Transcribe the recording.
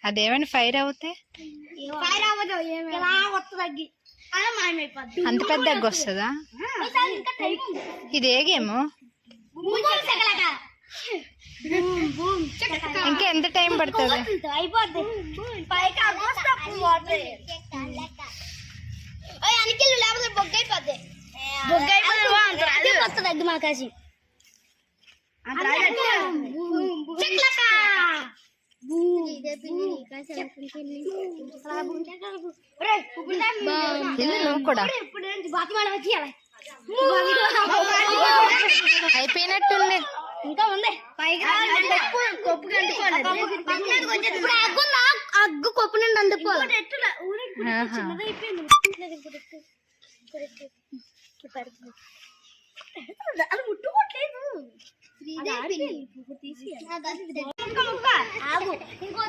అదేమైనా ఫైర్ అవుతే అంత పెద్దగా వస్తుందా? ఇది ఏ గేమ్? ఇంకా ఎంత టైం పడుతుంది? మాకాసి నువ్వు కూడా అయిపోయినట్టుంది. ఇంకా ఉంది అగ్గు కొప్పు నుండి అందుకోవాలి. అది ముట్టుకోవట్లేదు. ఇంకో